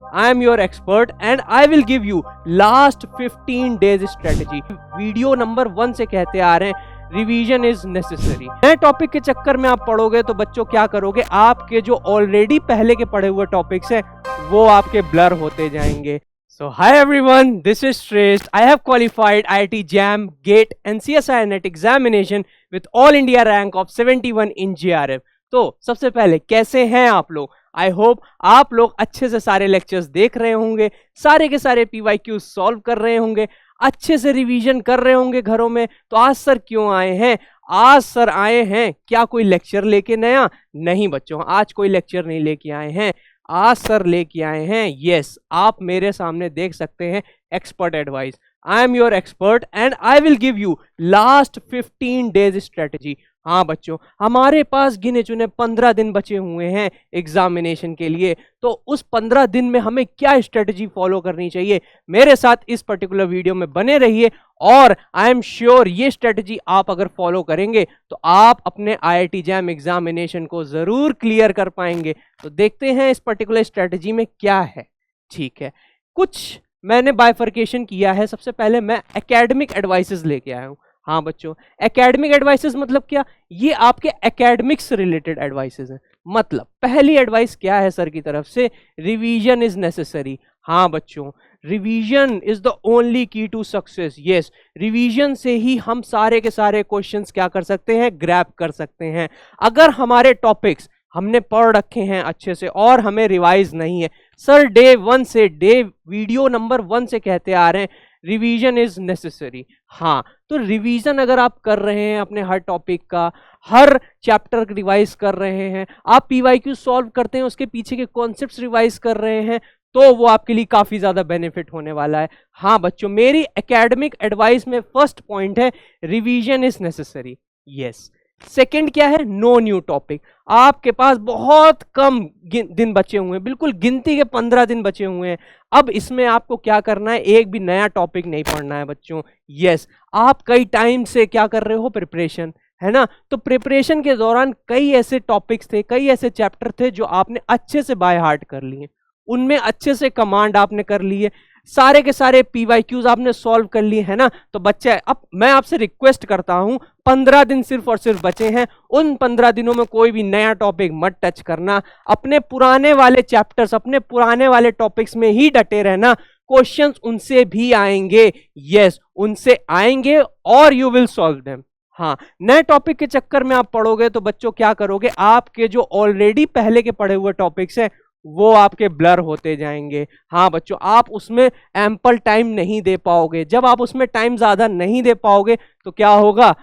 I am your expert and I will give you last 15 days strategy. Video number 1 से कहते आ रहे हैं revision is necessary. नए topic के चक्कर में आप पढ़ोगे तो बच्चों क्या करोगे, आपके जो ऑलरेडी पहले के पढ़े हुए टॉपिक्स हैं वो आपके ब्लर होते जाएंगे। So hi everyone, this is Shrestha. I have qualified IIT JAM, GATE and CSI NET examination with all India rank of 71 in JRF. तो सबसे पहले कैसे हैं आप लोग? आई होप आप लोग अच्छे से सारे लेक्चर्स देख रहे होंगे, सारे के सारे PYQ सॉल्व कर रहे होंगे, अच्छे से रिवीजन कर रहे होंगे घरों में। तो आज सर क्यों आए हैं? आज सर आए हैं क्या कोई लेक्चर लेके नया? नहीं बच्चों, आज कोई लेक्चर नहीं लेके आए हैं। आज सर लेके आए हैं, यस, आप मेरे सामने देख सकते हैं, expert advice. I am your expert and I will give you last 15 days strategy. हाँ बच्चों, हमारे पास गिने चुने 15 दिन बचे हुए हैं एग्जामिनेशन के लिए। तो उस 15 दिन में हमें क्या स्ट्रेटेजी फॉलो करनी चाहिए, मेरे साथ इस पर्टिकुलर वीडियो में बने रहिए। और आई एम श्योर ये स्ट्रेटेजी आप अगर फॉलो करेंगे तो आप अपने IIT JAM एग्जामिनेशन को जरूर क्लियर कर पाएंगे। तो देखते हैं इस पर्टिकुलर स्ट्रेटेजी में क्या है। ठीक है, कुछ मैंने बाइफर्केशन किया है। सबसे पहले मैं एकेडमिक एडवाइसेस लेके आया हूँ। हाँ बच्चों, एकेडमिक एडवाइसेस मतलब क्या? ये आपके एकेडमिक्स से रिलेटेड एडवाइसेस हैं। मतलब पहली एडवाइस क्या है सर की तरफ से? Revision is necessary. हाँ बच्चों, रिवीजन इज द ओनली की टू सक्सेस। यस, रिवीजन से ही हम सारे के सारे क्वेश्चंस क्या कर सकते हैं, ग्रैब कर सकते हैं। अगर हमारे टॉपिक्स हमने पढ़ रखे हैं अच्छे से और हमें रिवाइज नहीं है, सर डे 1 से वीडियो नंबर 1 से कहते आ रहे हैं रिवीजन इज नेसेसरी। हाँ, तो रिवीजन अगर आप कर रहे हैं अपने हर टॉपिक का, हर चैप्टर रिवाइज कर रहे हैं, आप PYQ सॉल्व करते हैं, उसके पीछे के कॉन्सेप्ट्स रिवाइज कर रहे हैं, तो वो आपके लिए काफी ज्यादा बेनिफिट होने वाला है। हाँ बच्चों, मेरी एकेडमिक एडवाइस में फर्स्ट पॉइंट है revision is necessary. Yes, second क्या है? No new topic. आपके पास बहुत कम दिन बचे हुए हैं, बिल्कुल गिनती के 15 दिन बचे हुए हैं। अब इसमें आपको क्या करना है, एक भी नया टॉपिक नहीं पढ़ना है बच्चों। यस, आप कई टाइम से क्या कर रहे हो, प्रिपरेशन, है ना? तो प्रिपरेशन के दौरान कई ऐसे टॉपिक्स थे, कई ऐसे चैप्टर थे जो आपने अच्छे से बाय हार्ट कर लिए, उनमें अच्छे से कमांड आपने कर ली है, सारे के सारे PYQs आपने सॉल्व कर लिए, है ना? तो बच्चे, अब मैं आपसे रिक्वेस्ट करता हूं, 15 दिन सिर्फ और सिर्फ बचे हैं। उन 15 दिनों में कोई भी नया टॉपिक मत टच करना, अपने पुराने वाले चैप्टर्स, अपने पुराने वाले टॉपिक्स में ही डटे रहना। क्वेश्चंस उनसे भी आएंगे, यस, उनसे आएंगे और यू विल सॉल्व देम। हाँ, नए टॉपिक के चक्कर में आप पढ़ोगे तो बच्चों क्या करोगे, आपके जो ऑलरेडी पहले के पढ़े हुए टॉपिक्स हैं वो आपके ब्लर होते जाएंगे। हाँ बच्चों, आप उसमें एम्पल टाइम नहीं दे पाओगे। जब आप उसमें टाइम ज्यादा नहीं दे पाओगे तो क्या होगा,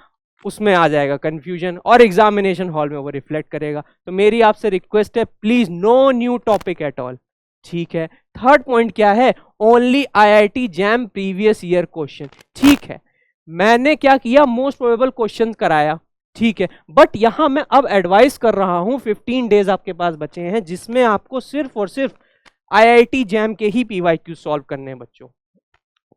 उसमें आ जाएगा कंफ्यूजन और एग्जामिनेशन हॉल में वो रिफ्लेक्ट करेगा। तो मेरी आपसे रिक्वेस्ट है, please no new topic at all. ठीक है, थर्ड पॉइंट क्या है? Only IIT JAM previous year question. ठीक है, मैंने क्या किया, मोस्ट प्रोबेबल क्वेश्चन कराया, ठीक है, बट यहां मैं अब एडवाइस कर रहा हूं, 15 डेज आपके पास बचे हैं जिसमें आपको सिर्फ और सिर्फ IIT JAM के ही PYQ सॉल्व करने हैं बच्चों।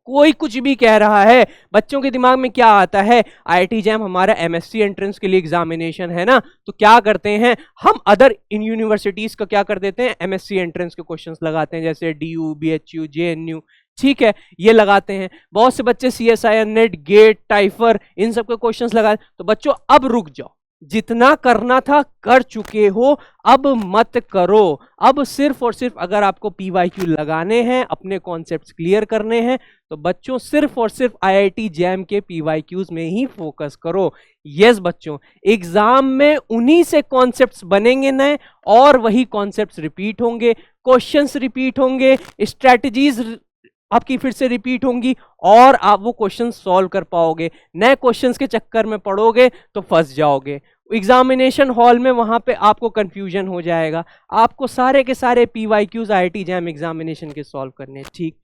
कोई कुछ भी कह रहा है, बच्चों के दिमाग में क्या आता है, IIT JAM हमारा MSc एंट्रेंस के लिए एग्जामिनेशन है ना, तो क्या करते हैं हम, अदर इन यूनिवर्सिटीज का क्या कर देते हैं, MSc एंट्रेंस के क्वेश्चंस लगाते हैं, जैसे DU, BHU, JNU, ठीक है, ये लगाते हैं। बहुत से बच्चे CSI NET, गेट, टाइफर, इन सब के क्वेश्चंस लगाए। तो बच्चों अब रुक जाओ, जितना करना था कर चुके हो, अब मत करो। अब सिर्फ और सिर्फ अगर आपको PYQ लगाने हैं, अपने कॉन्सेप्ट्स क्लियर करने हैं, तो बच्चों सिर्फ और सिर्फ IIT JAM के PYQs में ही फोकस करो। यस बच्चों, एग्जाम में उन्हीं से कॉन्सेप्ट्स बनेंगे नए और वही कॉन्सेप्ट्स रिपीट होंगे, क्वेश्चंस रिपीट होंगे, स्ट्रेटजीज आपकी फिर से रिपीट होंगी और आप वो क्वेश्चन सॉल्व कर पाओगे। नए क्वेश्चंस के चक्कर में पढ़ोगे तो फंस जाओगे एग्जामिनेशन हॉल में, वहां पे आपको कंफ्यूजन हो जाएगा। आपको सारे के सारे PYQs IIT JAM एग्जामिनेशन के सॉल्व करने। ठीक,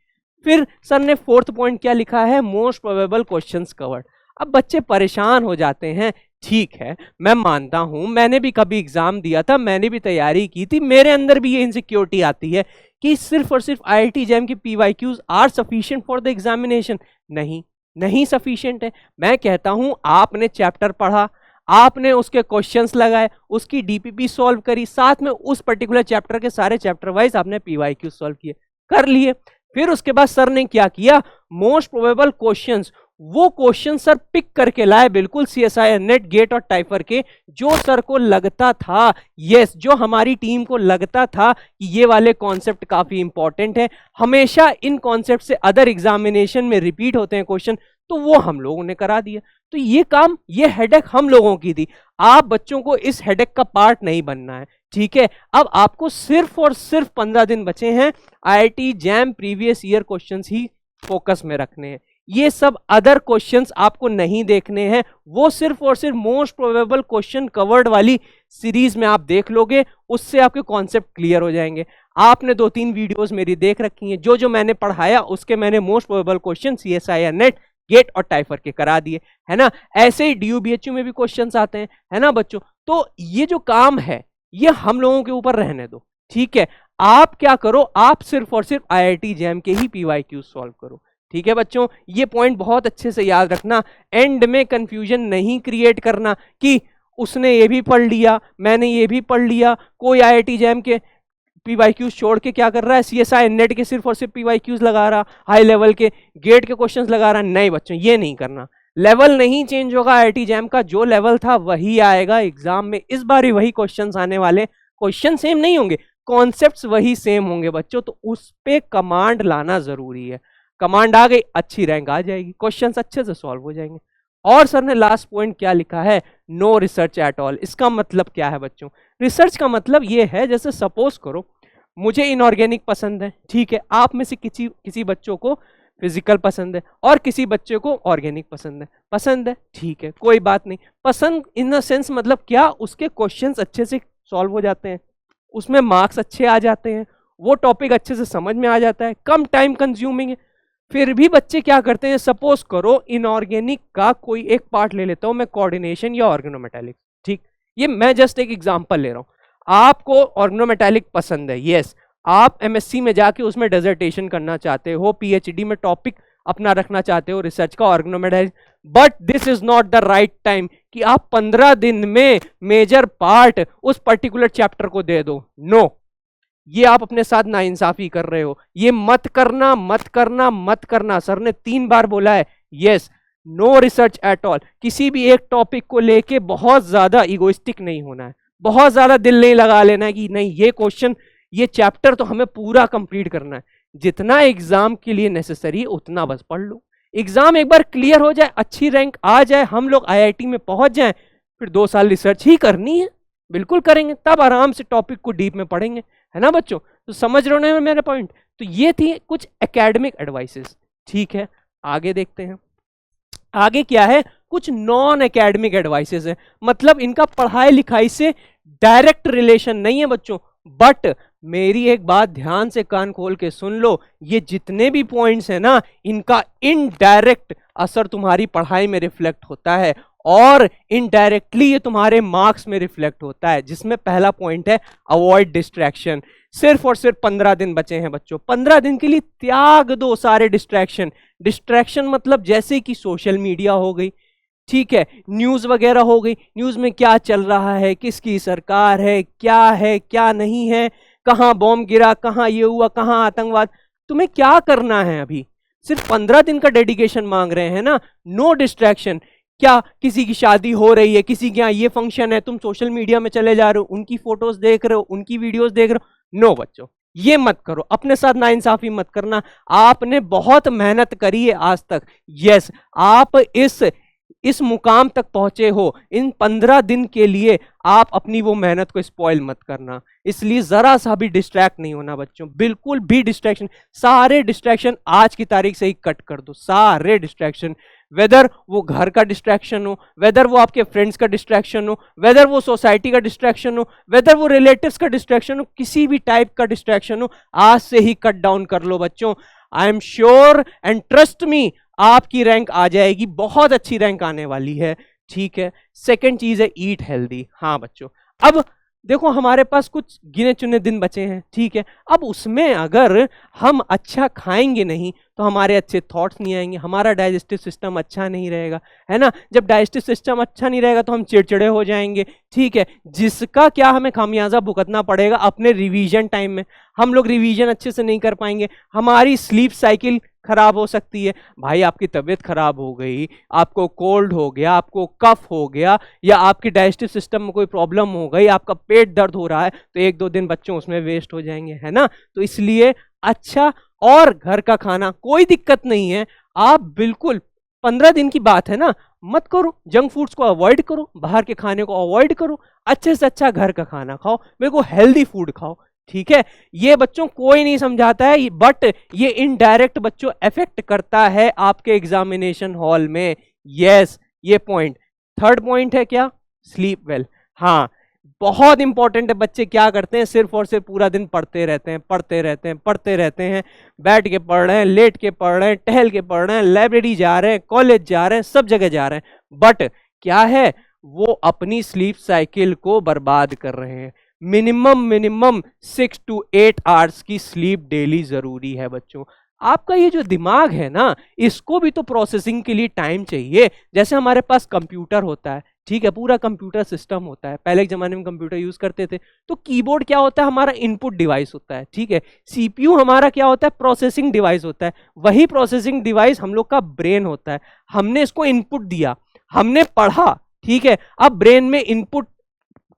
फिर सर ने फोर्थ पॉइंट क्या लिखा है, मोस्ट प्रोबेबल क्वेश्चंस कवर्ड। अब बच्चे परेशान हो जाते हैं। ठीक है, मैं मानता हूं, मैंने भी कभी एग्जाम दिया था, मैंने भी तैयारी की थी, मेरे अंदर भी ये इनसिक्योरिटी आती है कि सिर्फ और सिर्फ IIT JAM के PYQs are sufficient for the examination. नहीं सफिशिएंट है। मैं कहता हूं आपने चैप्टर पढ़ा, आपने उसके क्वेश्चंस लगाए, उसकी DPP सॉल्व करी, साथ में उस पर्टिकुलर चैप्टर के सारे चैप्टर वाइज आपने PYQ सॉल्व किए, कर लिए। फिर उसके बाद सर ने क्या किया, मोस्ट प्रोबेबल क्वेश्चंस, वो क्वेश्चन सर पिक करके लाए बिल्कुल CSIR नेट, गेट और टाइफर के, जो सर को लगता था, यस, जो हमारी टीम को लगता था कि ये वाले कॉन्सेप्ट काफी इंपॉर्टेंट है, हमेशा इन कॉन्सेप्ट से अदर एग्जामिनेशन में रिपीट होते हैं क्वेश्चन, तो वो हम लोगों ने करा दिया। तो ये काम, ये हेडेक हम लोगों की थी। आप बच्चों को इस हेडेक का पार्ट नहीं बनना है, ठीक है। अब आपको सिर्फ और सिर्फ 15 दिन बचे हैं, IIT JAM previous year questions ही फोकस में रखने हैं। ये सब अदर क्वेश्चंस आपको नहीं देखने हैं, वो सिर्फ और सिर्फ मोस्ट प्रोबेबल क्वेश्चन कवर्ड वाली सीरीज में आप देख लोगे, उससे आपके कॉन्सेप्ट क्लियर हो जाएंगे। आपने 2-3 वीडियोस मेरी देख रखी हैं, जो मैंने पढ़ाया उसके मैंने most probable question CSIR NET, GATE और टाइफर के करा दिए, है ना। ऐसे ही DU-BHU में भी क्वेश्चंस आते हैं, है ना बच्चों। तो ये जो काम है ये हम लोगों के ऊपर रहने दो, ठीक है। आप क्या करो, आप सिर्फ और सिर्फ IIT जैम के ही PYQ सॉल्व करो, ठीक है बच्चों। ये पॉइंट बहुत अच्छे से याद रखना, एंड में कंफ्यूजन नहीं क्रिएट करना कि उसने ये भी पढ़ लिया, मैंने ये भी पढ़ लिया, कोई IIT जैम के PYQs छोड़ के क्या कर रहा है, CSIR नेट के सिर्फ और सिर्फ PYQs लगा रहा, हाई लेवल के गेट के क्वेश्चंस लगा रहा। नहीं बच्चों, ये नहीं करना। लेवल नहीं चेंज होगा, IIT जैम का जो लेवल था वही आएगा एग्जाम में, इस बार ही वही क्वेश्चंस आने वाले। क्वेश्चन सेम नहीं होंगे, कॉन्सेप्ट्स वही सेम होंगे बच्चों, तो उस पे कमांड लाना जरूरी है। कमांड आ गई, अच्छी रैंक आ जाएगी, क्वेश्चंस अच्छे से सॉल्व हो जाएंगे। और सर ने लास्ट पॉइंट क्या लिखा है, नो रिसर्च एट ऑल। इसका मतलब क्या है बच्चों, रिसर्च का मतलब ये है, जैसे सपोज करो मुझे इनऑर्गेनिक पसंद है, ठीक है, आप में से किसी बच्चों को फिजिकल पसंद है और किसी बच्चे को ऑर्गेनिक पसंद है, ठीक है, कोई बात नहीं। पसंद इन द सेंस मतलब क्या, उसके क्वेश्चंस अच्छे से सॉल्व हो जाते हैं, उसमें मार्क्स अच्छे आ जाते हैं, वो टॉपिक अच्छे से समझ में आ जाता है, कम टाइम कंज्यूमिंग है। फिर भी बच्चे क्या करते हैं, सपोज करो इनऑर्गेनिक का कोई एक पार्ट ले लेता हूं मैं, कोऑर्डिनेशन या ऑर्गेनोमेटालिक, ठीक, ये मैं जस्ट एक एग्जांपल ले रहा हूं। आपको ऑर्गेनोमेटालिक पसंद है, यस, आप MSc में जाके उसमें डिसर्टेशन करना चाहते हो, PhD में टॉपिक अपना रखना चाहते हो रिसर्च का organometallic, but this is not the right time कि आप 15 दिन में मेजर पार्ट उस पर्टिकुलर चैप्टर को दे दो। नो, ये आप अपने साथ नाइंसाफी कर रहे हो, ये मत करना मत करना मत करना। सर ने 3 बार बोला है, yes, no research at all. किसी भी एक टॉपिक को लेके बहुत ज्यादा इगोइस्टिक नहीं होना है, बहुत ज्यादा दिल नहीं लगा लेना है कि नहीं ये क्वेश्चन, ये चैप्टर तो हमें पूरा कंप्लीट करना है। जितना एग्जाम के लिए नेसेसरी उतना बस पढ़ लो, एग्जाम एक बार क्लियर हो जाए, अच्छी रैंक आ जाए, हम लोग IIT में पहुंच जाएं, फिर 2 साल रिसर्च ही करनी है, बिल्कुल करेंगे, तब आराम से टॉपिक को डीप में पढ़ेंगे, है ना बच्चों। तो समझ रहे हो ना मेरा पॉइंट। तो ये थी कुछ एकेडमिक एडवाइसेस, ठीक है। आगे देखते हैं, आगे क्या है, कुछ नॉन एकेडमिक एडवाइसेस है, मतलब इनका पढ़ाई लिखाई से डायरेक्ट रिलेशन नहीं है बच्चों, बट मेरी एक बात ध्यान से कान खोल के सुन लो, ये जितने भी पॉइंट्स हैं ना, इनका इनडायरेक्ट असर तुम्हारी पढ़ाई में रिफ्लेक्ट होता है और इनडायरेक्टली ये तुम्हारे मार्क्स में रिफ्लेक्ट होता है, जिसमें पहला पॉइंट है अवॉइड डिस्ट्रैक्शन। सिर्फ और सिर्फ 15 दिन बचे हैं बच्चों, 15 दिन के लिए त्याग दो सारे डिस्ट्रैक्शन। डिस्ट्रैक्शन मतलब जैसे कि सोशल मीडिया हो गई, ठीक है, न्यूज वगैरह हो गई, न्यूज में क्या चल रहा है, किसकी सरकार है क्या नहीं है, कहां बॉम्ब गिरा, कहां ये हुआ, कहां आतंकवाद। तुम्हें क्या करना है, अभी सिर्फ 15 दिन का डेडिकेशन मांग रहे हैं ना, नो डिस्ट्रैक्शन। क्या किसी की शादी हो रही है, किसी के यहाँ ये फंक्शन है, तुम सोशल मीडिया में चले जा रहे हो, उनकी फोटोज देख रहे हो, उनकी वीडियोस देख रहे हो, नो बच्चों, ये मत करो, अपने साथ नाइंसाफी मत करना। आपने बहुत मेहनत करी है आज तक, यस, आप इस मुकाम तक पहुंचे हो, इन 15 दिन के लिए आप अपनी वो मेहनत को स्पॉइल मत करना। इसलिए जरा सा भी डिस्ट्रैक्ट नहीं होना बच्चों, बिल्कुल भी डिस्ट्रैक्शन, सारे डिस्ट्रैक्शन आज की तारीख से ही कट कर दो, सारे डिस्ट्रैक्शन, वेदर वो घर का डिस्ट्रैक्शन हो, वेदर वो आपके फ्रेंड्स का डिस्ट्रैक्शन हो, वेदर वो सोसाइटी का डिस्ट्रैक्शन हो, वेदर वो रिलेटिव्स का डिस्ट्रैक्शन हो, किसी भी टाइप का डिस्ट्रैक्शन हो, आज से ही कट डाउन कर लो बच्चों। I am sure and trust me, आपकी रैंक आ जाएगी, बहुत अच्छी रैंक आने वाली है, ठीक है। सेकंड चीज है ईट हेल्दी। हाँ बच्चों, अब देखो हमारे पास कुछ गिने चुने दिन बचे हैं, ठीक है। अब उसमें अगर हम अच्छा खाएंगे नहीं तो हमारे अच्छे थॉट्स नहीं आएंगे, हमारा डाइजेस्टिव सिस्टम अच्छा नहीं रहेगा, है ना। जब डाइजेस्टिव सिस्टम अच्छा नहीं रहेगा तो हम चिड़चिड़े हो जाएंगे, ठीक है, जिसका क्या हमें खामियाजा भुगतना पड़ेगा अपने रिवीजन टाइम में। हम लोग रिवीजन अच्छे से नहीं कर पाएंगे, हमारी स्लीप साइकिल खराब हो सकती है। भाई आपकी तबीयत खराब हो गई, आपको कोल्ड हो गया, आपको कफ हो गया, या आपके डाइजेस्टिव सिस्टम में कोई प्रॉब्लम हो गई, आपका पेट दर्द हो रहा है, तो 1-2 दिन बच्चों उसमें वेस्ट हो जाएंगे, है ना। तो इसलिए अच्छा और घर का खाना, कोई दिक्कत नहीं है, आप बिल्कुल 15 दिन की बात है ना, मत करो, जंक फूड्स को अवॉइड करो, बाहर के खाने को अवॉइड करो, अच्छे से अच्छा घर का खाना खाओ, मेरे को हेल्दी फूड खाओ, ठीक है। ये बच्चों कोई नहीं समझाता है, बट ये इनडायरेक्ट बच्चों इफेक्ट करता है आपके एग्जामिनेशन हॉल में। यस, ये पॉइंट। थर्ड पॉइंट है क्या, स्लीप वेल। हाँ, बहुत इंपॉर्टेंट है। बच्चे क्या करते हैं, सिर्फ और सिर्फ पूरा दिन पढ़ते रहते हैं, पढ़ते रहते हैं, पढ़ते रहते हैं, बैठ के पढ़ रहे हैं, लेट के पढ़ रहे हैं, टहल के पढ़ रहे हैं, लाइब्रेरी जा रहे हैं, कॉलेज जा रहे हैं, सब जगह जा रहे हैं, बट क्या है, वो अपनी स्लीप साइकिल को बर्बाद कर रहे हैं। मिनिमम 6 to 8 आवर्स की स्लीप डेली जरूरी है बच्चों। आपका ये जो दिमाग है ना, इसको भी तो प्रोसेसिंग के लिए टाइम चाहिए। जैसे हमारे पास कंप्यूटर होता है, ठीक है, पूरा कंप्यूटर सिस्टम होता है। पहले के जमाने में कंप्यूटर यूज करते थे तो कीबोर्ड क्या होता है, हमारा इनपुट डिवाइस होता है, ठीक है। सीपीयू हमारा क्या होता है, प्रोसेसिंग डिवाइस होता है। वही प्रोसेसिंग डिवाइस हम लोग का ब्रेन होता है। हमने इसको इनपुट दिया, हमने पढ़ा, ठीक है, अब ब्रेन में इनपुट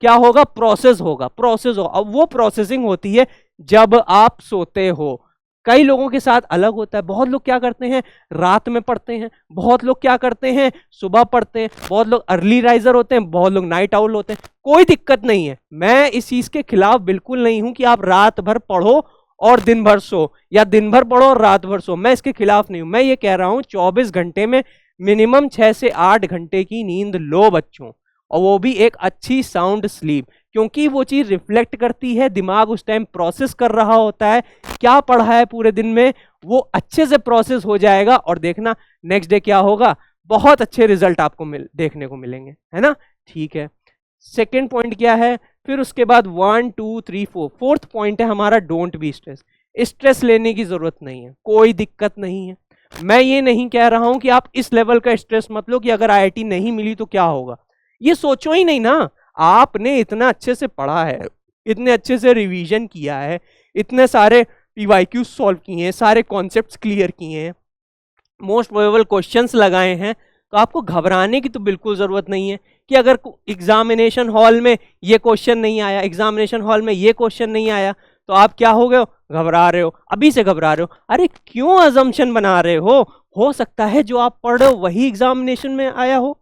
क्या होगा, प्रोसेस होगा। अब वो प्रोसेसिंग होती है जब आप सोते हो। कई लोगों के साथ अलग होता है, बहुत लोग क्या करते हैं, रात में पढ़ते हैं, बहुत लोग क्या करते हैं, सुबह पढ़ते हैं, बहुत लोग अर्ली राइजर होते हैं, बहुत लोग नाइट आउल होते हैं। कोई दिक्कत नहीं है, मैं इस चीज के खिलाफ बिल्कुल नहीं हूं कि आप रात भर पढ़ो और दिन भर सो, या दिन भर पढ़ो और रात भर सो, मैं इसके खिलाफ नहीं हूं। मैं ये कह रहा हूं 24 घंटे में मिनिमम 6 से 8 घंटे की नींद लो बच्चों, और वो भी एक अच्छी साउंड स्लीप, क्योंकि वो चीज रिफ्लेक्ट करती है, दिमाग उस टाइम प्रोसेस कर रहा होता है क्या पढ़ा है पूरे दिन में, वो अच्छे से प्रोसेस हो जाएगा, और देखना नेक्स्ट डे क्या होगा, बहुत अच्छे रिजल्ट आपको देखने को मिलेंगे, है ना। ठीक है, सेकेंड पॉइंट क्या है, फिर उसके बाद 1 2 3 4 फोर्थ पॉइंट है हमारा, डोंट बी स्ट्रेस। स्ट्रेस लेने की जरूरत नहीं है, कोई दिक्कत नहीं है। मैं ये नहीं कह रहा हूं कि आप इस लेवल का स्ट्रेस मत लो कि अगर आईआईटी नहीं मिली तो क्या होगा, ये सोचो ही नहीं ना। आपने इतना अच्छे से पढ़ा है, इतने अच्छे से रिवीजन किया है, इतने सारे पीवाईक्यू सॉल्व किए हैं, सारे कॉन्सेप्ट्स क्लियर किए हैं, मोस्ट प्रोबेबल क्वेश्चंस लगाए हैं, तो आपको घबराने की तो बिल्कुल जरूरत नहीं है कि अगर एग्जामिनेशन हॉल में ये क्वेश्चन नहीं आया, एग्जामिनेशन हॉल में ये क्वेश्चन नहीं आया, तो आप क्या हो गए, घबरा रहे हो, अभी से घबरा रहे हो। अरे क्यों अजम्पशन बना रहे हो सकता है जो आप पढ़ रहे हो वही एग्जामिनेशन में आया हो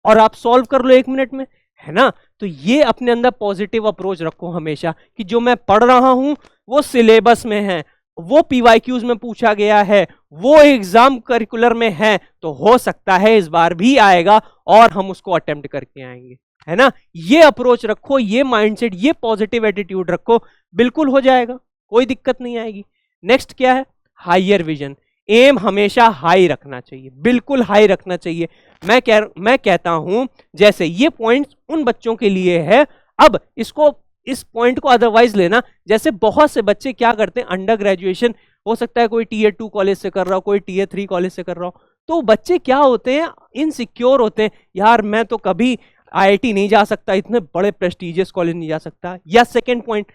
और आप सॉल्व कर लो 1 मिनट में, है ना। तो ये अपने अंदर पॉजिटिव अप्रोच रखो हमेशा कि जो मैं पढ़ रहा हूं वो सिलेबस में है, वो पीवाईक्यूज में पूछा गया है, वो एग्जाम करिकुलर में है, तो हो सकता है इस बार भी आएगा और हम उसको अटेम्प्ट करके आएंगे, है ना। ये अप्रोच रखो, ये माइंडसेट, ये पॉजिटिव एटीट्यूड रखो, बिल्कुल हो जाएगा, कोई दिक्कत नहीं आएगी। नेक्स्ट क्या है, हायर विजन। एम हमेशा हाई रखना चाहिए, बिल्कुल हाई रखना चाहिए। मैं कहता हूं जैसे ये पॉइंट उन बच्चों के लिए है, अब इस पॉइंट को अदरवाइज लेना। जैसे बहुत से बच्चे क्या करते हैं, अंडर ग्रेजुएशन हो सकता है कोई Tier 2 कॉलेज से कर रहा हो, कोई Tier 3 कॉलेज से कर रहा हो, तो बच्चे क्या होते हैं, इनसिक्योर होते हैं, यार मैं तो कभी आईआईटी नहीं जा सकता, इतने बड़े प्रेस्टिजियस कॉलेज नहीं जा सकता। या सेकेंड पॉइंट,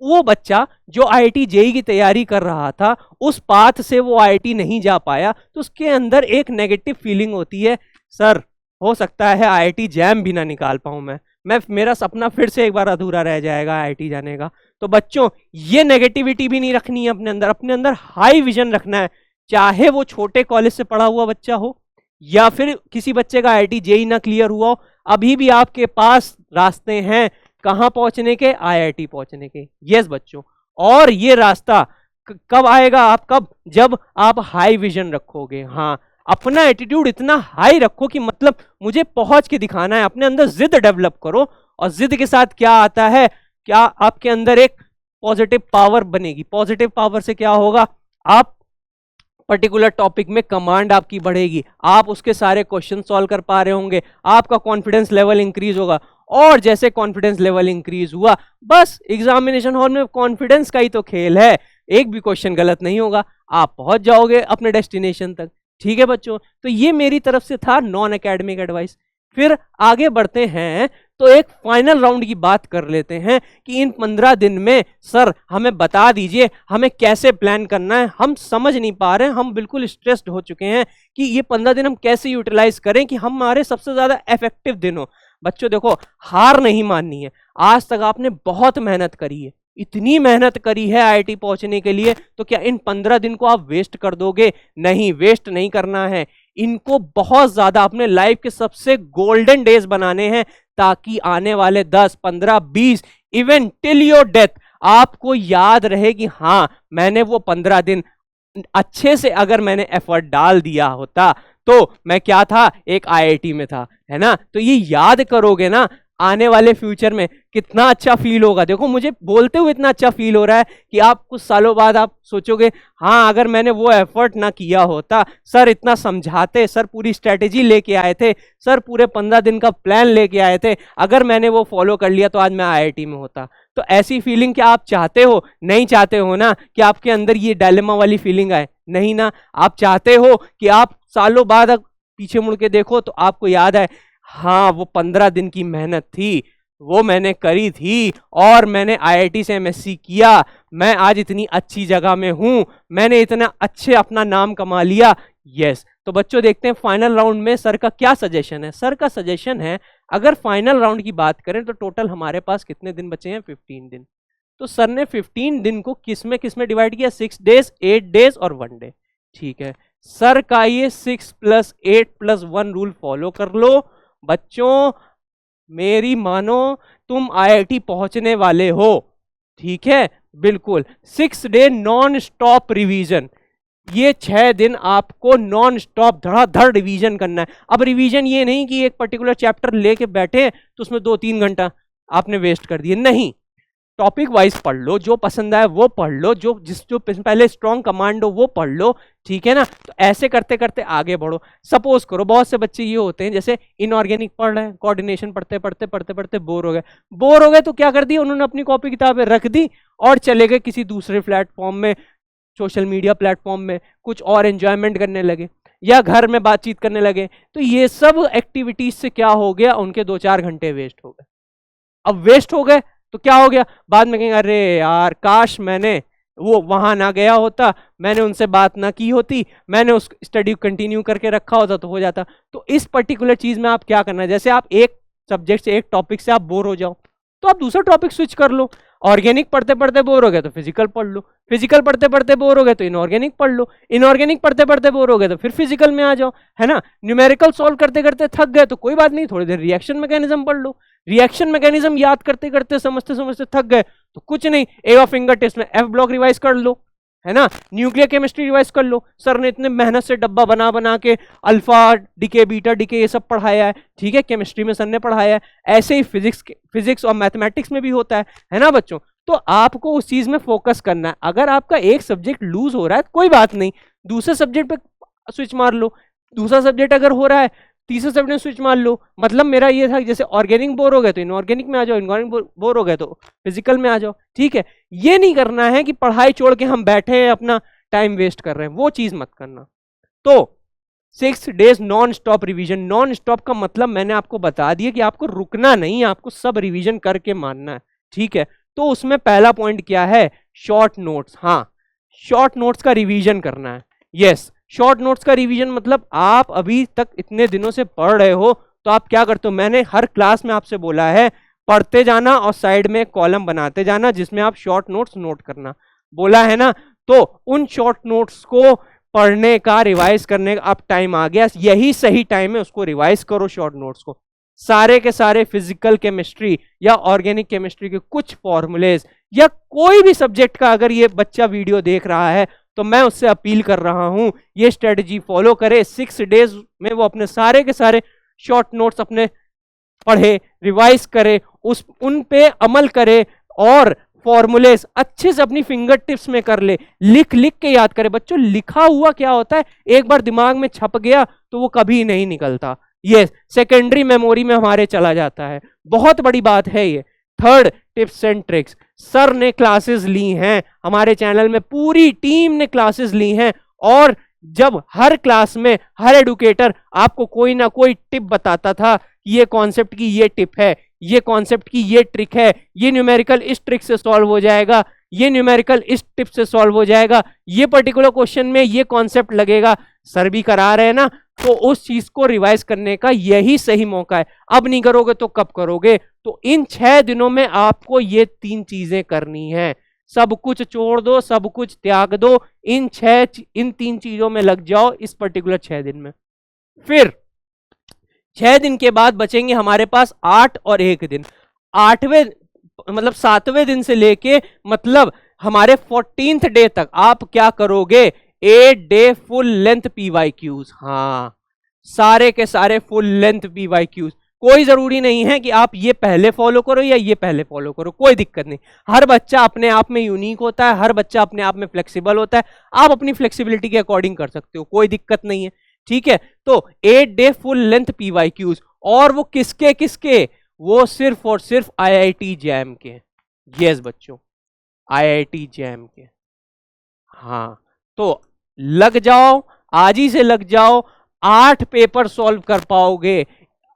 वो बच्चा जो आईआईटी जेईई की तैयारी कर रहा था, उस पाथ से वो आईआईटी नहीं जा पाया, तो उसके अंदर एक नेगेटिव फीलिंग होती है, सर हो सकता है आईआईटी जैम भी ना निकाल पाऊं मैं मेरा सपना फिर से एक बार अधूरा रह जाएगा आईआईटी जाने का। तो बच्चों ये नेगेटिविटी भी नहीं रखनी है अपने अंदर हाई विजन रखना है। चाहे वो छोटे कॉलेज से पढ़ा हुआ बच्चा हो या फिर किसी बच्चे का आईआईटी जेईई ना क्लियर हुआ हो, अभी भी आपके पास रास्ते हैं कहां पहुंचने के, आईआईटी पहुंचने के। यस बच्चों, और ये रास्ता कब आएगा, जब आप हाई विजन रखोगे। हाँ, अपना एटीट्यूड इतना हाई रखो कि मतलब मुझे पहुंच के दिखाना है, अपने अंदर जिद डेवलप करो, और जिद के साथ क्या आता है, क्या आपके अंदर एक पॉजिटिव पावर बनेगी। पॉजिटिव पावर से क्या होगा, आप पर्टिकुलर टॉपिक में कमांड आपकी बढ़ेगी, आप उसके सारे क्वेश्चन सॉल्व कर पा रहे होंगे, आपका कॉन्फिडेंस लेवल इंक्रीज होगा, और जैसे कॉन्फिडेंस लेवल इंक्रीज हुआ, बस एग्जामिनेशन हॉल में कॉन्फिडेंस का ही तो खेल है, एक भी क्वेश्चन गलत नहीं होगा, आप पहुंच जाओगे अपने डेस्टिनेशन तक। ठीक है बच्चों, तो ये मेरी तरफ से था नॉन एकेडमिक एडवाइस। फिर आगे बढ़ते हैं तो एक फाइनल राउंड की बात कर लेते हैं कि इन 15 दिन में सर हमें बता दीजिए हमें कैसे प्लान करना है, हम समझ नहीं पा रहे हैं, हम बिल्कुल स्ट्रेस्ड हो चुके हैं कि ये 15 दिन हम कैसे यूटिलाइज करें कि हमारे सबसे ज्यादा इफेक्टिव दिन हो। बच्चों देखो, हार नहीं माननी है, आज तक आपने बहुत मेहनत करी है, इतनी मेहनत करी है आईआईटी पहुंचने के लिए, तो क्या इन 15 दिन को आप वेस्ट कर दोगे? नहीं, वेस्ट नहीं करना है, इनको बहुत ज्यादा अपने लाइफ के सबसे गोल्डन डेज बनाने हैं, ताकि आने वाले 10, 15, 20 इवन टिल योर डेथ आपको याद रहे कि हाँ मैंने वो 15 दिन अच्छे से अगर मैंने एफर्ट डाल दिया होता तो मैं क्या था, एक आईआईटी में था, है ना। तो ये याद करोगे ना, आने वाले फ्यूचर में कितना अच्छा फील होगा। देखो मुझे बोलते हुए इतना अच्छा फील हो रहा है कि आप कुछ सालों बाद आप सोचोगे हाँ अगर मैंने वो एफर्ट ना किया होता, सर इतना समझाते, सर पूरी स्ट्रेटेजी लेके आए थे, सर पूरे 15 दिन का प्लान लेके आए थे, अगर मैंने वो फॉलो कर लिया तो आज मैं आईआईटी में होता। तो ऐसी फीलिंग क्या आप चाहते हो? नहीं चाहते हो ना कि आपके अंदर ये डायलेमा वाली फीलिंग आए, नहीं ना। आप चाहते हो कि आप सालों बाद पीछे मुड़ के देखो तो आपको याद आए हाँ वो 15 दिन की मेहनत थी, वो मैंने करी थी और मैंने आईआईटी से एमएससी किया, मैं आज इतनी अच्छी जगह में हूं, मैंने इतना अच्छे अपना नाम कमा लिया। यस, तो बच्चों देखते हैं फाइनल राउंड में सर का क्या सजेशन है। सर का सजेशन है, अगर फाइनल राउंड की बात करें तो टोटल हमारे पास कितने दिन बचे हैं? 15 दिन। तो सर ने 15 दिन को किस में डिवाइड किया? 6 डेज, 8 डेज और 1 डे। ठीक है, सर का ये 6 + 8 + 1 रूल फॉलो कर लो। बच्चों मेरी मानो, तुम आईआईटी पहुंचने वाले हो, ठीक है, बिल्कुल। 6 डे नॉन स्टॉप रिवीजन, ये 6 दिन आपको नॉन स्टॉप धड़ाधड़ रिवीजन करना है। अब रिवीजन ये नहीं कि एक पर्टिकुलर चैप्टर लेके बैठे तो उसमें 2-3 घंटा आपने वेस्ट कर दिए, नहीं, टॉपिक वाइज पढ़ लो, जो पसंद आए वो पढ़ लो, जो पहले स्ट्रॉन्ग कमांड हो वो पढ़ लो, ठीक है ना। तो ऐसे करते करते आगे बढ़ो। सपोज करो बहुत से बच्चे ये होते हैं जैसे इनऑर्गेनिक पढ़ रहे हैं, कोऑर्डिनेशन पढ़ते पढ़ते बोर हो गए तो क्या कर दिया उन्होंने, अपनी कॉपी किताबें रख दी और चले गए किसी दूसरे प्लेटफॉर्म में, सोशल मीडिया प्लेटफॉर्म में कुछ और एंजॉयमेंट करने लगे या घर में बातचीत करने लगे। तो ये सब एक्टिविटीज से क्या हो गया, उनके 2-4 घंटे वेस्ट हो गए। अब वेस्ट हो गए तो क्या हो गया, बाद में कहेंगे अरे यार काश मैंने वो वहां ना गया होता, मैंने उनसे बात ना की होती, मैंने उस स्टडी कंटिन्यू करके रखा होता तो हो जाता। तो इस पर्टिकुलर चीज में आप क्या करना है, जैसे आप एक सब्जेक्ट से, एक टॉपिक से आप बोर हो जाओ तो आप दूसरा टॉपिक स्विच कर लो। ऑर्गेनिक पढ़ते पढ़ते बोर हो गए तो फिजिकल पढ़ लो, फिजिकल पढ़ते पढ़ते बोर हो गए तो इनऑर्गेनिक पढ़ लो, इनऑर्गेनिक पढ़ते पढ़ते बोर हो गए तो फिर फिजिकल में आ जाओ, है ना। न्यूमेरिकल सॉल्व करते करते थक गए तो कोई बात नहीं, थोड़ी देर रिएक्शन मैकेनिज्म पढ़ लो, रिएक्शन मैकेनिज्म याद करते करते समझते समझते थक गए तो कुछ नहीं, ए ऑफ फिंगर टिप्स में एफ ब्लॉक रिवाइज कर लो, है ना। न्यूक्लियर केमिस्ट्री रिवाइज कर लो, सर ने इतने मेहनत से डब्बा बना बना के अल्फा डीके बीटा डीके ये सब पढ़ाया है, ठीक है, केमिस्ट्री में सर ने पढ़ाया है, ऐसे ही फिजिक्स और मैथमेटिक्स में भी होता है ना बच्चों। तो आपको उस चीज में फोकस करना है। अगर आपका एक सब्जेक्ट लूज हो रहा है कोई बात नहीं, दूसरे सब्जेक्ट पे स्विच मार लो, दूसरा सब्जेक्ट अगर हो रहा है तीसरे सब्जेक्ट में स्विच मार लो। मतलब मेरा ये था जैसे ऑर्गेनिक बोर हो गए तो इनऑर्गेनिक में आ जाओ, इनऑर्गेनिक बोर हो गए तो फिजिकल में आ जाओ, ठीक है। ये नहीं करना है कि पढ़ाई छोड़ के हम बैठे हैं अपना टाइम वेस्ट कर रहे हैं, वो चीज मत करना। तो 6 days non stop revision, non stop का मतलब मैंने आपको बता दिया कि आपको रुकना नहीं, आपको सब रिवीजन करके मानना है, ठीक है। तो उसमें पहला पॉइंट क्या है, शॉर्ट नोट्स। हाँ, शॉर्ट नोट्स का रिवीजन करना है। यस, शॉर्ट नोट्स का रिवीजन मतलब आप अभी तक इतने दिनों से पढ़ रहे हो तो आप क्या करते हो, मैंने हर क्लास में आपसे बोला है पढ़ते जाना और साइड में कॉलम बनाते जाना जिसमें आप शॉर्ट नोट्स नोट करना, बोला है ना। तो उन शॉर्ट नोट्स को पढ़ने का, रिवाइज करने का अब टाइम आ गया, यही सही टाइम है, उसको रिवाइज करो शॉर्ट नोट्स को। सारे के सारे फिजिकल केमिस्ट्री या ऑर्गेनिक केमिस्ट्री के कुछ फॉर्मूलेज या कोई भी सब्जेक्ट का अगर ये बच्चा वीडियो देख रहा है तो मैं उससे अपील कर रहा हूं ये स्ट्रेटजी फॉलो करे। 6 डेज में वो अपने सारे के सारे शॉर्ट नोट्स अपने पढ़े, रिवाइज करे, उन पे अमल करे और फॉर्मूलेज अच्छे से अपनी फिंगर टिप्स में कर ले, लिख लिख के याद करे। बच्चों लिखा हुआ क्या होता है, एक बार दिमाग में छप गया तो वो कभी नहीं निकलता, यस, सेकेंडरी मेमोरी में हमारे चला जाता है। बहुत बड़ी बात है ये। Third, tips and tricks. Sir ने क्लासेस ली हैं, हमारे चैनल में पूरी टीम ने क्लासेस ली हैं, और जब हर क्लास में हर एडुकेटर आपको कोई ना कोई टिप बताता था, ये कॉन्सेप्ट की ये टिप है, ये कॉन्सेप्ट की ये ट्रिक है, ये न्यूमेरिकल इस ट्रिक से सॉल्व हो जाएगा, ये न्यूमेरिकल इस टिप से सॉल्व हो जाएगा, ये पर्टिकुलर क्वेश्चन में ये कॉन्सेप्ट लगेगा, सर भी करा रहे हैं ना, तो उस चीज को रिवाइज करने का यही सही मौका है। अब नहीं करोगे तो कब करोगे? तो इन 6 दिनों में आपको ये 3 चीजें करनी है। सब कुछ छोड़ दो, सब कुछ त्याग दो, इन 3 चीजों में लग जाओ इस पर्टिकुलर 6 दिन में। फिर 6 दिन के बाद बचेंगे हमारे पास 8 और 1 दिन। 8वें मतलब 7वें दिन से लेके मतलब हमारे 14th डे तक आप क्या करोगे? 8 डे फुल लेंथ PYQs। हाँ, सारे के सारे फुल लेंथ PYQs। कोई जरूरी नहीं है कि आप ये पहले फॉलो करो या ये पहले फॉलो करो, कोई दिक्कत नहीं। हर बच्चा अपने आप में यूनिक होता है, हर बच्चा अपने आप में फ्लेक्सिबल होता है। आप अपनी फ्लेक्सिबिलिटी के अकॉर्डिंग कर सकते हो, कोई दिक्कत नहीं है, ठीक है। तो 8 डे फुल लेंथ PYQs, और वो किसके किसके? वो सिर्फ और सिर्फ IIT जैम के। यस बच्चों, IIT जैम के। हाँ, तो लग जाओ, आज ही से लग जाओ। 8 पेपर सॉल्व कर पाओगे,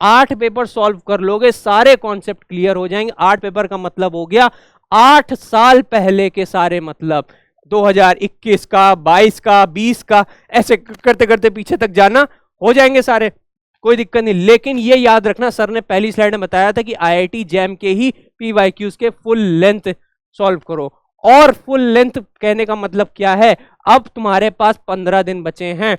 8 पेपर सॉल्व कर लोगे, सारे कॉन्सेप्ट क्लियर हो जाएंगे। 8 पेपर का मतलब हो गया 8 साल पहले के सारे, मतलब 2021 का, 22 का, 20 का, ऐसे करते करते पीछे तक जाना, हो जाएंगे सारे, कोई दिक्कत नहीं। लेकिन ये याद रखना, सर ने पहली स्लाइड में बताया था कि IIT जैम के ही PYQs के फुल लेंथ सॉल्व करो। और फुल लेंथ कहने का मतलब क्या है? अब तुम्हारे पास 15 दिन बचे हैं।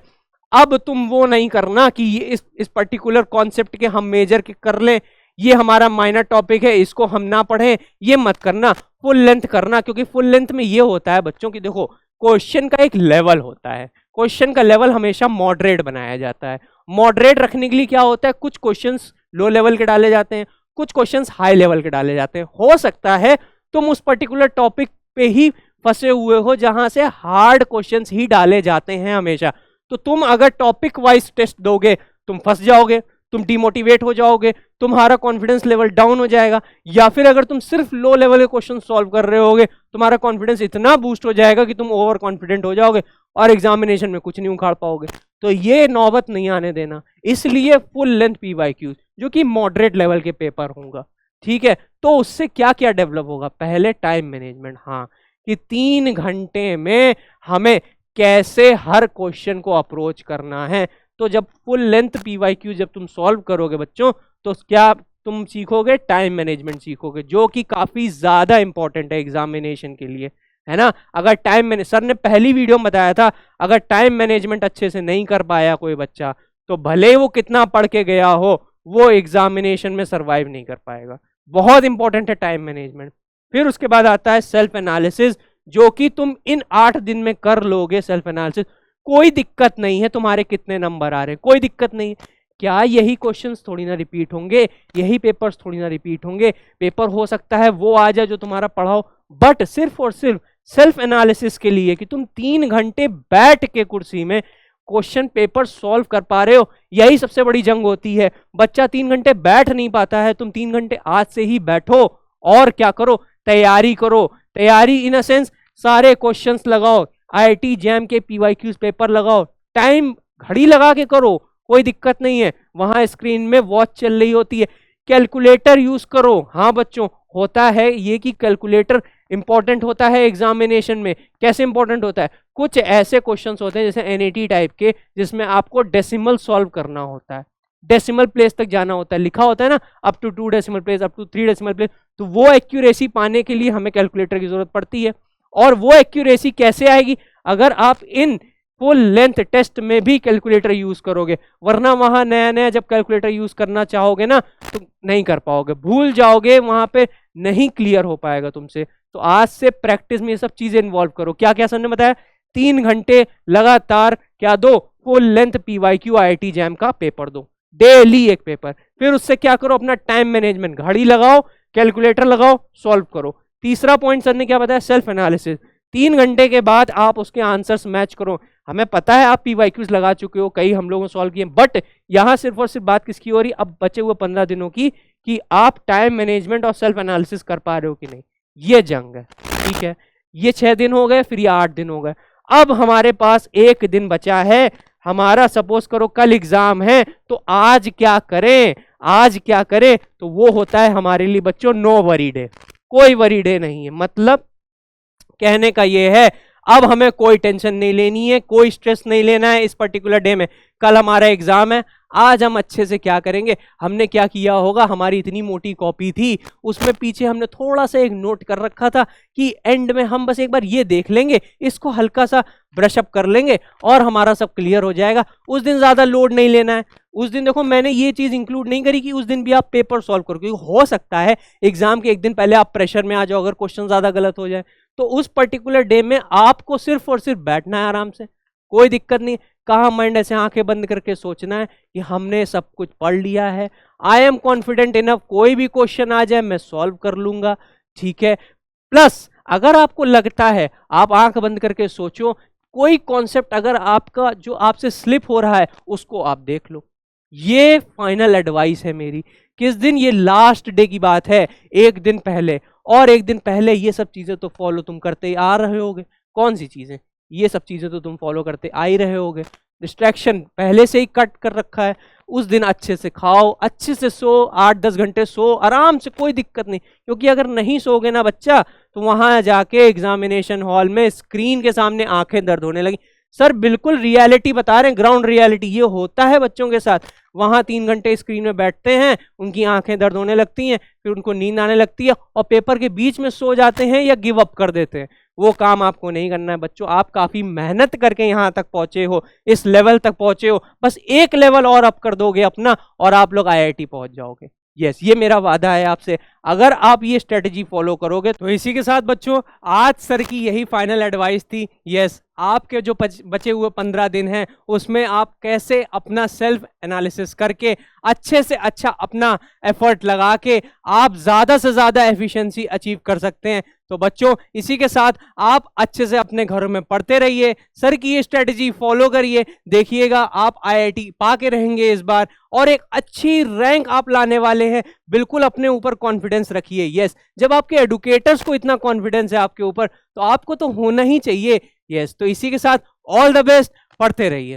अब तुम वो नहीं करना कि ये इस पर्टिकुलर कॉन्सेप्ट के हम मेजर के कर लें, ये हमारा माइनर टॉपिक है, इसको हम ना पढ़ें, ये मत करना। फुल लेंथ करना, क्योंकि फुल लेंथ में ये होता है बच्चों की, देखो क्वेश्चन का एक लेवल होता है, क्वेश्चन का लेवल हमेशा मॉडरेट बनाया जाता है। मॉडरेट रखने के लिए क्या होता है? कुछ क्वेश्चंस लो लेवल के डाले जाते हैं, कुछ क्वेश्चंस हाई लेवल के डाले जाते हैं। हो सकता है तुम उस पर्टिकुलर टॉपिक पे ही फंसे हुए हो जहां से हार्ड क्वेश्चंस ही डाले जाते हैं हमेशा। तो तुम अगर टॉपिक वाइज टेस्ट दोगे, तुम फंस जाओगे, तुम डिमोटिवेट हो जाओगे, तुम्हारा कॉन्फिडेंस लेवल डाउन हो जाएगा। या फिर अगर तुम सिर्फ लो लेवल के क्वेश्चन सॉल्व कर रहे होगे, तुम्हारा कॉन्फिडेंस इतना बूस्ट हो जाएगा कि तुम ओवर कॉन्फिडेंट हो जाओगे और एग्जामिनेशन में कुछ नहीं उखाड़ पाओगे। तो ये नौबत नहीं आने देना, इसलिए फुल लेंथ PYQs जो कि मॉडरेट लेवल के पेपर होगा, ठीक है। तो उससे क्या क्या डेवलप होगा? पहले टाइम मैनेजमेंट, हाँ, कि 3 घंटे में हमें कैसे हर क्वेश्चन को अप्रोच करना है। तो जब फुल लेंथ PYQ जब तुम सॉल्व करोगे बच्चों, तो क्या तुम सीखोगे? टाइम मैनेजमेंट सीखोगे, जो कि काफी ज्यादा इंपॉर्टेंट है एग्जामिनेशन के लिए, है ना। अगर टाइम मैनेज, सर ने पहली वीडियो में बताया था, अगर टाइम मैनेजमेंट अच्छे से नहीं कर पाया कोई बच्चा, तो भले ही वो कितना पढ़ के गया हो, वो एग्जामिनेशन में सर्वाइव नहीं कर पाएगा। बहुत इंपॉर्टेंट है टाइम मैनेजमेंट। फिर उसके बाद आता है सेल्फ एनालिसिस, जो कि तुम इन 8 दिन में कर लोगे। सेल्फ एनालिसिस कोई दिक्कत नहीं है, तुम्हारे कितने नंबर आ रहे हैं, कोई दिक्कत नहीं। क्या यही क्वेश्चंस थोड़ी ना रिपीट होंगे, यही पेपर्स थोड़ी ना रिपीट होंगे। पेपर हो सकता है वो आ जाए जो तुम्हारा पढ़ाओ, बट सिर्फ और सिर्फ सेल्फ एनालिसिस के लिए कि तुम 3 घंटे बैठ के कुर्सी में क्वेश्चन पेपर सॉल्व कर पा रहे हो, यही सबसे बड़ी जंग होती है। बच्चा 3 घंटे बैठ नहीं पाता है, तुम 3 घंटे आज से ही बैठो और क्या करो? तैयारी करो। तैयारी इन अ सेंस, सारे क्वेश्चंस लगाओ, IIT जैम के PYQs पेपर लगाओ, टाइम घड़ी लगा के करो, कोई दिक्कत नहीं है। वहां स्क्रीन में वॉच चल रही होती है। कैलकुलेटर यूज करो। हाँ बच्चों, होता है ये कि कैलकुलेटर इंपॉर्टेंट होता है एग्जामिनेशन में। कैसे इंपॉर्टेंट होता है? कुछ ऐसे क्वेश्चंस होते हैं जैसे NAT टाइप के, जिसमें आपको डेसिमल सॉल्व करना होता है, डेसिमल प्लेस तक जाना होता है, लिखा होता है ना up to 2 decimal place, up to 3 decimal place. तो वो एक्यूरेसी पाने के लिए हमें कैलकुलेटर की जरूरत पड़ती है। और वो एक्यूरेसी कैसे आएगी? अगर आप इन फुल लेंथ टेस्ट में भी कैलकुलेटर यूज करोगे, वरना वहां नया नया जब कैलकुलेटर यूज करना चाहोगे ना, तो नहीं कर पाओगे, भूल जाओगे, वहां पे नहीं क्लियर हो पाएगा तुमसे। तो आज से प्रैक्टिस में ये सब चीजें इन्वॉल्व करो। क्या क्या सर ने बताया? 3 घंटे लगातार क्या दो? Full length PYQ IIT jam का पेपर दो, डेली एक पेपर। फिर उससे क्या करो? अपना टाइम मैनेजमेंट, घड़ी लगाओ, कैलकुलेटर लगाओ, सॉल्व करो। तीसरा पॉइंट सर ने क्या बताया? Self analysis. 3 घंटे के बाद आप उसके आंसर्स मैच करो। हमें पता है आप PYQs लगा चुके हो, कई हम लोगों ने सॉल्व किए, बट यहाँ सिर्फ और सिर्फ बात किसकी हो रही, अब बचे हुए 15 दिनों की, कि आप टाइम मैनेजमेंट और सेल्फ एनालिसिस कर पा रहे हो कि नहीं। ये जंग है, ठीक है। ये 6 दिन हो गए, फिर ये 8 दिन हो गए। अब हमारे पास 1 दिन बचा है। हमारा सपोज करो कल एग्जाम है, तो आज क्या करें, आज क्या करें, तो वो होता है हमारे लिए बच्चों नो वरी डे। कोई वरी डे नहीं है, मतलब कहने का ये है अब हमें कोई टेंशन नहीं लेनी है, कोई स्ट्रेस नहीं लेना है इस पर्टिकुलर डे में। कल हमारा एग्जाम है, आज हम अच्छे से क्या करेंगे, हमने क्या किया होगा, हमारी इतनी मोटी कॉपी थी, उसमें पीछे हमने थोड़ा सा एक नोट कर रखा था कि एंड में हम बस एक बार ये देख लेंगे, इसको हल्का सा ब्रशअप कर लेंगे और हमारा सब क्लियर हो जाएगा। उस दिन ज्यादा लोड नहीं लेना है। उस दिन देखो मैंने ये चीज इंक्लूड नहीं करी कि उस दिन भी आप पेपर सॉल्व करो, क्योंकि हो सकता है एग्जाम के 1 दिन पहले आप प्रेशर में आ जाओ अगर क्वेश्चन ज्यादा गलत हो जाए। तो उस पर्टिकुलर डे में आपको सिर्फ और सिर्फ बैठना है आराम से, कोई दिक्कत नहीं। कहाँ माइंड ऐसे आंखें बंद करके सोचना है कि हमने सब कुछ पढ़ लिया है, आई एम कॉन्फिडेंट इनफ, कोई भी क्वेश्चन आ जाए मैं सॉल्व कर लूंगा, ठीक है। प्लस अगर आपको लगता है, आप आंख बंद करके सोचो, कोई कॉन्सेप्ट अगर आपका जो आपसे स्लिप हो रहा है उसको आप देख लो। ये फाइनल एडवाइस है मेरी। किस दिन, ये लास्ट डे की बात है, 1 दिन पहले। और 1 दिन पहले ये सब चीजें तो फॉलो तुम करते ही आ रहे होगे। कौन सी चीजें, ये सब चीजें तो तुम फॉलो करते आ ही रहे होगे। डिस्ट्रैक्शन पहले से ही कट कर रखा है। उस दिन अच्छे से खाओ, अच्छे से सो, 8-10 घंटे सो आराम से, कोई दिक्कत नहीं। क्योंकि अगर नहीं सोगे ना बच्चा, तो वहां जाके एग्जामिनेशन हॉल में स्क्रीन के सामने आंखें दर्द होने लगी। सर बिल्कुल रियलिटी बता रहे हैं, ग्राउंड रियलिटी, ये होता है बच्चों के साथ। वहां 3 घंटे स्क्रीन में बैठते हैं, उनकी आंखें दर्द होने लगती हैं, फिर उनको नींद आने लगती है और पेपर के बीच में सो जाते हैं या गिव अप कर देते हैं। वो काम आपको नहीं करना है बच्चों। आप काफी मेहनत करके यहाँ तक पहुंचे हो, इस लेवल तक पहुंचे हो, बस एक लेवल और अप कर दोगे अपना और आप लोग IIT पहुंच जाओगे। यस, ये मेरा वादा है आपसे, अगर आप ये स्ट्रेटजी फॉलो करोगे। तो इसी के साथ बच्चों आज सर की यही फाइनल एडवाइस थी। यस, आपके जो बचे हुए 15 दिन हैं उसमें आप कैसे अपना सेल्फ एनालिसिस करके अच्छे से अच्छा अपना एफर्ट लगा के आप ज्यादा से ज्यादा एफिशिएंसी अचीव कर सकते हैं। तो बच्चों इसी के साथ आप अच्छे से अपने घरों में पढ़ते रहिए, सर की ये स्ट्रेटजी फॉलो करिए, देखिएगा आप IIT पा के रहेंगे इस बार और एक अच्छी रैंक आप लाने वाले हैं। बिल्कुल अपने ऊपर कॉन्फिडेंस रखिए। यस, जब आपके एडुकेटर्स को इतना कॉन्फिडेंस है आपके ऊपर, तो आपको तो होना ही चाहिए। यस, तो इसी के साथ ऑल द बेस्ट, पढ़ते रहिए।